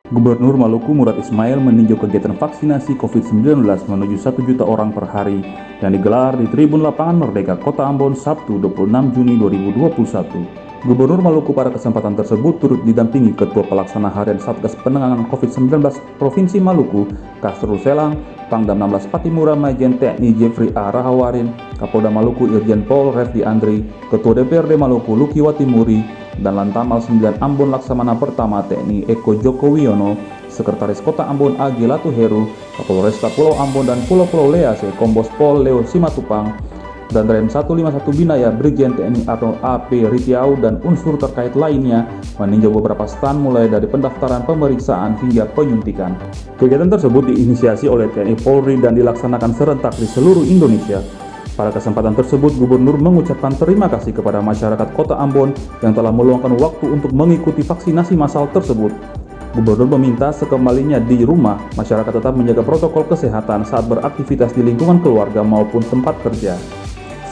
Gubernur Maluku Murad Ismail meninjau kegiatan vaksinasi COVID-19 menuju 1 juta orang per hari yang digelar di Tribun Lapangan Merdeka, Kota Ambon, Sabtu 26 Juni 2021. Gubernur Maluku pada kesempatan tersebut turut didampingi Ketua Pelaksana Harian Satgas Penanganan COVID-19 Provinsi Maluku, Kasrul Selang, Pangdam 16 Patimura Majen TNI Jeffrey A. Rahawarin, Kapolda Maluku Irjen Pol Refdi Andri, Ketua DPRD Maluku Lukiwati Muri, dan Lantamal 9 Ambon Laksamana Pertama TNI Eko Joko Wiono, Sekretaris Kota Ambon AG Latu Heru, Kapolresta Pulau Ambon dan Pulau-Pulau Lease Kombes Pol Leo Simatupang, dan Rem 151 Binaya Brigjen TNI Arnold AP Ritiau dan unsur terkait lainnya meninjau beberapa stand mulai dari pendaftaran, pemeriksaan hingga penyuntikan. Kegiatan tersebut diinisiasi oleh TNI Polri dan dilaksanakan serentak di seluruh Indonesia. Pada kesempatan tersebut, Gubernur mengucapkan terima kasih kepada masyarakat Kota Ambon yang telah meluangkan waktu untuk mengikuti vaksinasi massal tersebut. Gubernur meminta sekembalinya di rumah, masyarakat tetap menjaga protokol kesehatan saat beraktivitas di lingkungan keluarga maupun tempat kerja.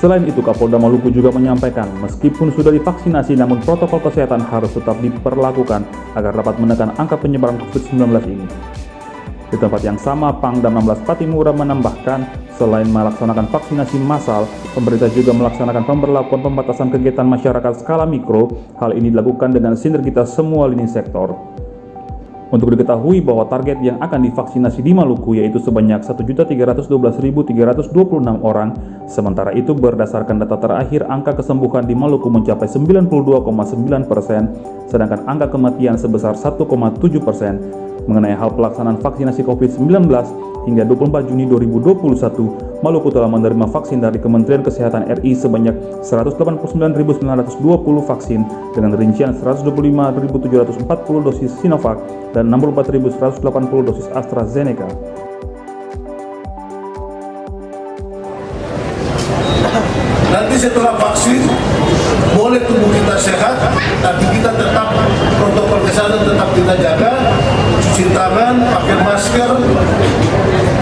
Selain itu, Kapolda Maluku juga menyampaikan, meskipun sudah divaksinasi namun protokol kesehatan harus tetap diperlakukan agar dapat menekan angka penyebaran COVID-19 ini. Di tempat yang sama, Pangdam 16 Patimura menambahkan, selain melaksanakan vaksinasi massal, pemerintah juga melaksanakan pemberlakuan pembatasan kegiatan masyarakat skala mikro. Hal ini dilakukan dengan sinergitas semua lini sektor. Untuk diketahui bahwa target yang akan divaksinasi di Maluku yaitu sebanyak 1.312.326 orang. Sementara itu, berdasarkan data terakhir, angka kesembuhan di Maluku mencapai 92,9%, sedangkan angka kematian sebesar 1,7%. Mengenai hal pelaksanaan vaksinasi COVID-19, hingga 24 Juni 2021, Maluku telah menerima vaksin dari Kementerian Kesehatan RI sebanyak 189.920 vaksin dengan rincian 125.740 dosis Sinovac dan 64.180 dosis AstraZeneca. Nanti setelah vaksin, boleh tubuh kita sehat, tapi kita tetap protokol kesehatan tetap kita jaga, cuci tangan, pakai masker,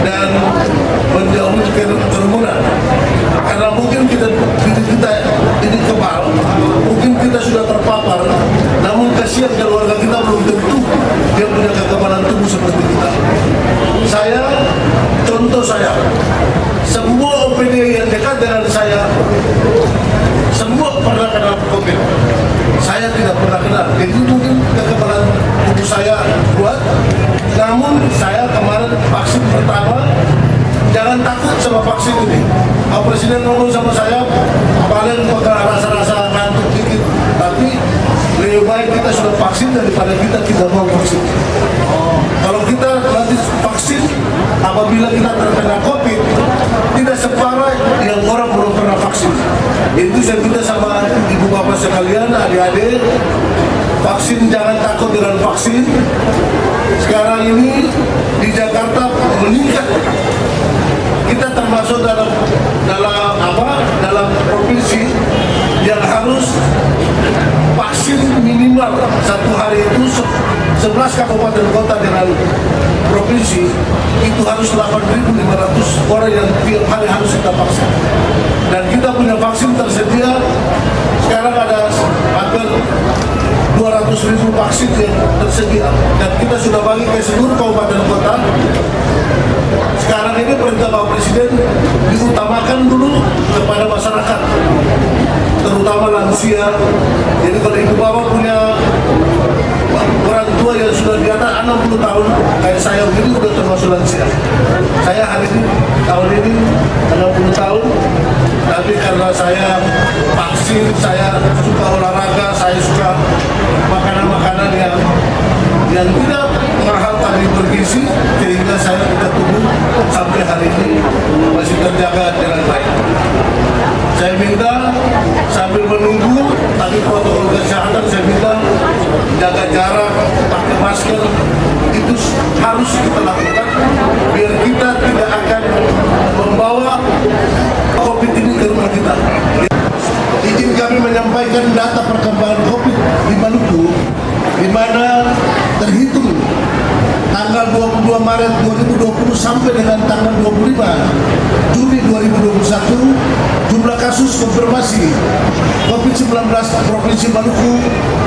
dan menjauhi kerumunan. Karena mungkin kita ini kebal, mungkin kita sudah terpapar, namun kasihan keluarga kita belum tentu dia punya kekebalan tubuh seperti kita. Contoh saya, semua OPD yang dekat dengan saya, semua pernah kena COVID. Saya tidak pernah kena. Jadi mungkin kekebalan tubuh saya kuat. Namun saya kemarin vaksin pertama, jangan takut sama vaksin ini. Pak Presiden ngomong sama saya, paling rasa-rasa ngantuk dikit. Tapi lebih baik kita sudah vaksin daripada kita tidak mau vaksin. Kalau kita nanti vaksin, apabila kita terkena COVID, tidak separah yang orang belum pernah vaksin. Itu saya minta sama ibu bapak sekalian, adik-adik, vaksin, jangan takut dengan vaksin. Sekarang ini di Jakarta meningkat. Kita termasuk dalam provinsi yang harus vaksin minimal satu hari itu 11 kabupaten kota dengan provinsi itu harus 8.500 orang yang tiap hari harus kita vaksin. Dan kita punya vaksin tersedia sekarang ada hampir 200.000 vaksin yang tersedia dan kita sudah bagi ke seluruh kabupaten kota. Sekarang ini perintah Bapak Presiden diutamakan dulu kepada masyarakat, terutama lansia. Jadi kalau ibu bapak punya orang tua yang sudah di atas 60 tahun, kayak saya ini udah termasuk lansia. Saya hari ini, tahun ini 60 tahun, tapi karena saya vaksin, saya suka olahraga, saya suka makanan-makanan yang tidak mahal tapi bergizi, sehingga saya tidak tubuh sampai hari ini masih terjaga dengan baik. Saya minta sambil menunggu, tapi protokol kesehatan saya minta jaga jarak, pakai masker, itu harus kita lakukan biar kita tidak akan membawa COVID ini ke rumah kita. Izin kami menyampaikan data perkembangan COVID di Maluku, di mana terhitung tanggal 22 Maret 2020 sampai dengan tanggal 25 Juni 2021 jumlah kasus konfirmasi COVID-19 Provinsi Maluku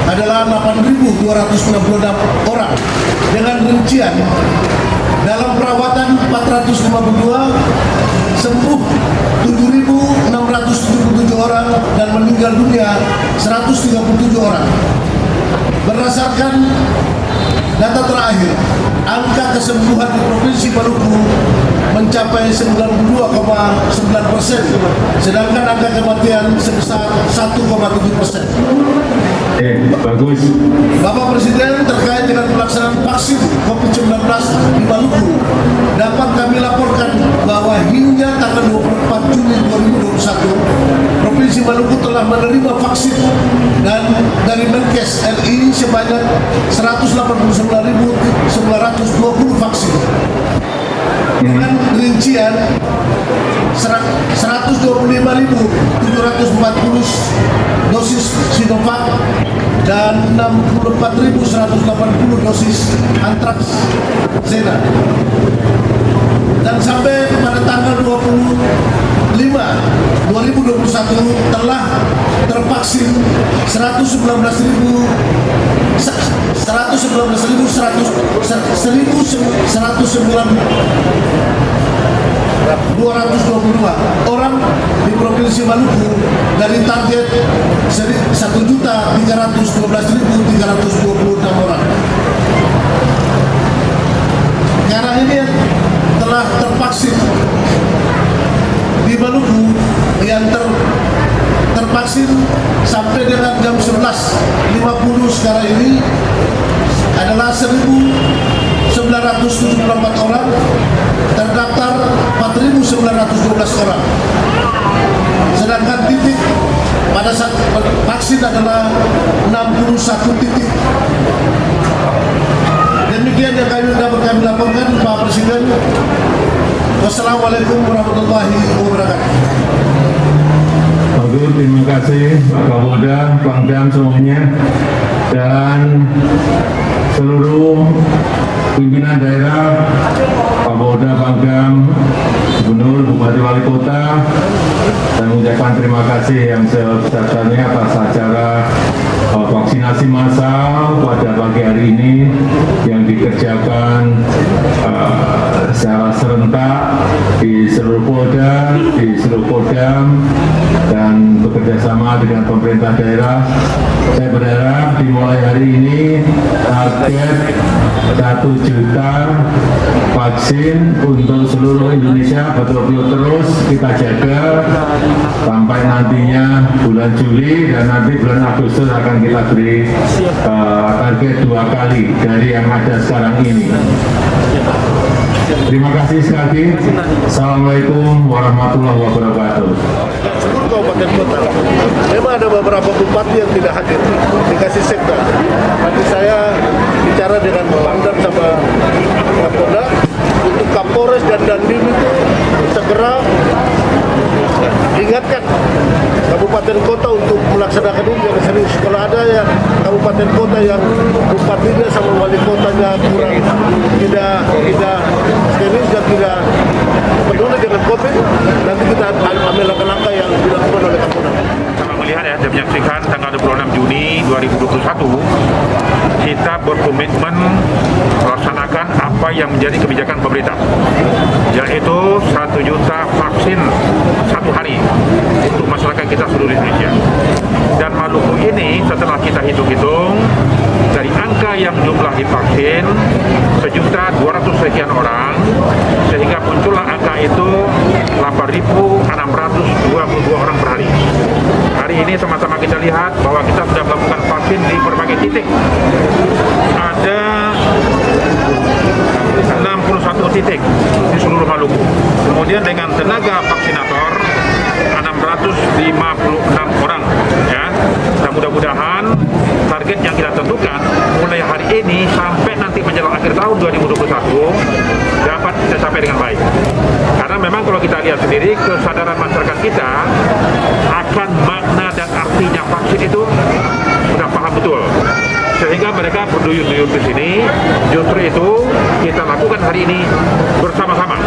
adalah 8.266 orang dengan rincian dalam perawatan 452, sembuh 7.677 orang dan meninggal dunia 137 orang. Berdasarkan data terakhir, angka kesembuhan di Provinsi Maluku mencapai 92,9%, sedangkan angka kematian sebesar 1,7%. Bagus. Bapak Presiden, terkait dengan pelaksanaan vaksin COVID-19 di Maluku, dapat kami laporkan bahwa hingga tanggal 24 Juni 2021, Provinsi Maluku telah menerima vaksin dan dari Menkes RI sebanyak 189.920 vaksin dengan rincian 125.740 dosis Sinovac dan 64.180 dosis antraks Zena. Dan sampai pada tanggal 2021 telah tervaksin 222 orang di Provinsi Maluku dari target 1.312.326 orang. Sekarang ini telah tervaksin di Maluku yang tervaksin sampai dengan jam 11.50 sekarang ini adalah 1.974 orang, terdaftar 4.912 orang. Sedangkan titik pada saat vaksin adalah 61 titik. Demikian yang dapat kami laporkan, Pak Presiden. Wassalamualaikum warahmatullahi wabarakatuh. Bagus, terima kasih Pak Kapolda, Pangdam semuanya, dan seluruh pimpinan daerah, Kapolda, Pangdam, Gubernur, Bupati, Wali Kota, dan mengucapkan terima kasih yang sebesar-besarnya atas acara vaksinasi massal pada pagi hari ini yang dikerjakan secara serentak di seluruh Polda, di seluruh Kodam, dan bekerjasama dengan pemerintah daerah. Saya berharap dimulai hari ini target 1 juta vaksin untuk seluruh Indonesia betul-betul terus kita jaga sampai nantinya bulan Juli, dan nanti bulan Agustus akan kita beri target 2 kali dari yang ada sekarang ini. Terima kasih sekali lagi. Assalamualaikum warahmatullahi wabarakatuh. Seluruh kabupaten kota, memang ada beberapa bupati yang tidak hadir, dikasih sektor. Nanti saya bicara dengan Pangdam sama Kapolda untuk Kapolres dan Dandim itu segera ingatkan kabupaten kota untuk melaksanakan ini jangan serius. Kalau ada ya kabupaten kota yang bupatinya sama wali kotanya kurang tidak serius dan tidak peduli dengan COVID, nanti kita ambil langkah-langkah yang dilakukan oleh Kapolda. Sama melihat ya, dan menyaksikan tanggal 26 Juni 2021 kita berkomitmen melaksanakan apa yang menjadi kebijakan pemerintah, yaitu 1 juta vaksin 1 hari untuk masyarakat kita seluruh Indonesia. Dan Maluku ini setelah kita hitung-hitung dari angka yang jumlah divaksin 1.200.000 sekian orang, sehingga muncullah angka itu 8.622 orang per hari. Hari ini sama-sama kita lihat bahwa kita sudah melakukan vaksin di berbagai titik. Ada 61 titik di seluruh Maluku. Kemudian dengan tenaga vaksinator 656 orang, ya. Dan mudah-mudahan target yang kita tentukan mulai hari ini sampai nanti menjelang akhir tahun 2021 dapat tercapai dengan baik. Karena memang kalau kita lihat sendiri, kesadaran masyarakat kita akan makna dan artinya vaksin itu sudah paham betul, sehingga mereka berduyun-duyun ke sini. Justru itu kita lakukan hari ini bersama-sama.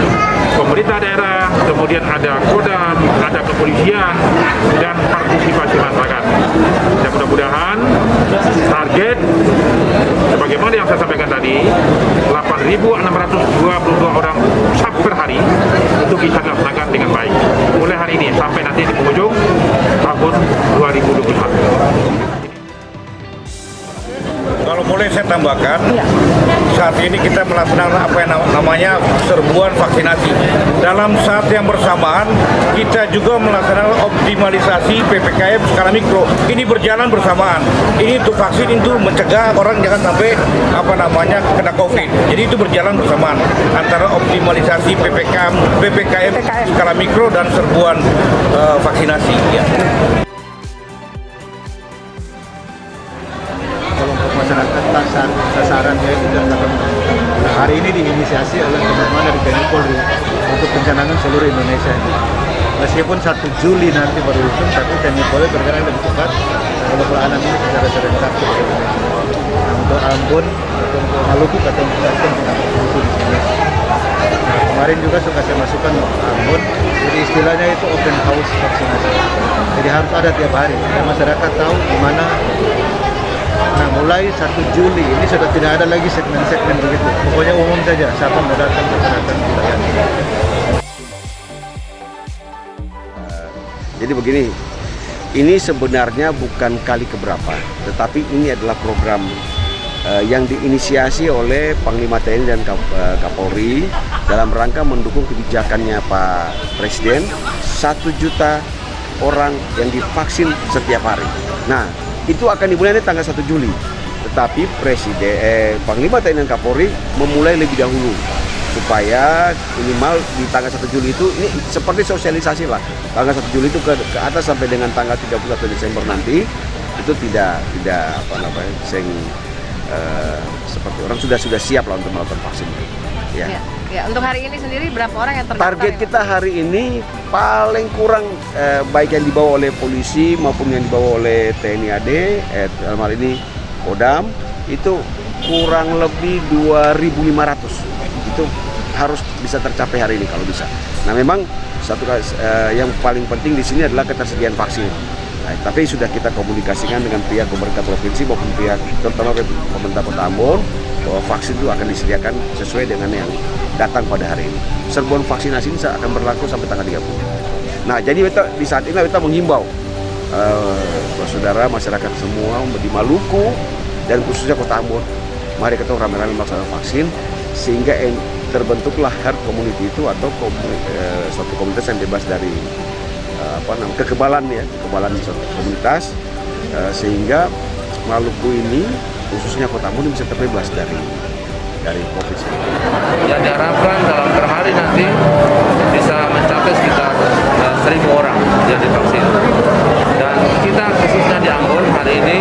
Pemerintah daerah, kemudian ada Kodam, ada kepolisian, dan partisipasi masyarakat. Dan mudah-mudahan target sebagaimana yang saya sampaikan tadi, 8.622 orang per hari itu bisa dilaksanakan dengan baik mulai hari ini sampai nanti di penghujung tahun 2021. Kalau boleh saya tambahkan, saat ini kita melaksanakan apa yang namanya serbuan vaksinasi. Dalam saat yang bersamaan, kita juga melaksanakan optimalisasi PPKM skala mikro. Ini berjalan bersamaan. Ini untuk vaksin itu mencegah orang jangan sampai kena COVID. Jadi itu berjalan bersamaan antara optimalisasi PPKM skala mikro dan serbuan vaksinasi. Ya. Masyarakat sasarannya itu dan hari ini diinisiasi oleh teman-teman dari TNI Polri untuk pencanangan seluruh Indonesia ini. Meskipun 1 Juli nanti baru hitung, tapi TNI Polri bergerak lebih cepat kalau pelaksanaan ini secara serentak seluruh Indonesia. Untuk Ambon, atau untuk Maluku, atau untuk Banten tidak begitu di sini. Kemarin juga suka saya masukkan Ambon, jadi istilahnya itu open house vaksinasi. Jadi harus ada tiap hari, dan masyarakat tahu di mana. Nah, mulai 1 Juli ini sudah tidak ada lagi segmen-segmen begitu. Pokoknya umum saja, siapa mau datang kita datang. Jadi begini, ini sebenarnya bukan kali keberapa, tetapi ini adalah program yang diinisiasi oleh Panglima TNI dan Kapolri dalam rangka mendukung kebijakannya Pak Presiden, 1 juta orang yang divaksin setiap hari. Nah, itu akan dimulai tanggal 1 Juli. Tetapi Panglima TNI dan Kapolri memulai lebih dahulu supaya minimal di tanggal 1 Juli itu ini seperti sosialisasi lah. Tanggal 1 Juli itu ke atas sampai dengan tanggal 31 Desember nanti itu tidak seperti orang sudah siap lah untuk melakukan vaksin. Ya. Ya, untuk hari ini sendiri berapa orang yang terdaftar? Target kita hari ini paling kurang baik yang dibawa oleh polisi maupun yang dibawa oleh TNI AD, dalam hal ini Kodam, itu kurang lebih 2.500. Itu harus bisa tercapai hari ini kalau bisa. Nah, memang yang paling penting di sini adalah ketersediaan vaksin. Nah, tapi sudah kita komunikasikan dengan pihak pemerintah provinsi maupun pihak terutama pemerintah Kota Ambon bahwa vaksin itu akan disediakan sesuai dengan yang datang pada hari ini. Serbuan vaksinasi ini akan berlaku sampai tanggal 30. Nah, jadi di saat ini kita menghimbau saudara masyarakat semua di Maluku dan khususnya Kota Ambon, mari kita ramai-ramai melaksanakan vaksin sehingga terbentuklah herd community itu atau suatu komunitas yang bebas dari kekebalan di suatu komunitas sehingga Maluku ini khususnya Kota Ambon bisa terbebas dari COVID-19. Yang diharapkan dalam per hari nanti bisa mencapai sekitar 1.000 orang yang divaksin. Dan kita khususnya di Ambon hari ini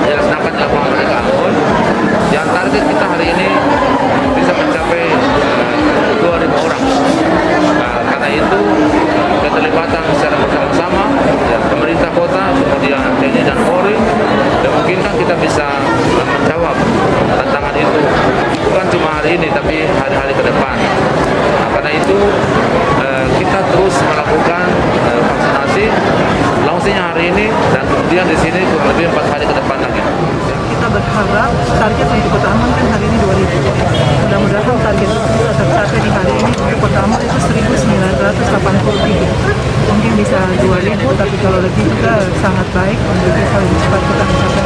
dilaksanakan di lapangan mereka Ambon. Yang target kita hari ini bisa mencapai 2.000 orang. Nah, karena itu keterlibatan secara bersama-sama pemerintah kota, kemudian TNI dan Polri, dan mungkin kita bisa menjawab tantangan itu bukan cuma hari ini tapi hari-hari ke depan. Nah, karena itu kita terus melakukan vaksinasi langsungnya hari ini dan kemudian di sini kurang lebih 4 hari ke depan lagi. Kita berharap target untuk Kota Ambon kan hari ini 2.000. Mudah-mudahan target itu bisa tercapai di hari ini untuk Kota Ambon itu 1.980. Mungkin bisa 2.000, tapi kalau lebih juga sangat baik untuk bisa lebih cepat kita mencapai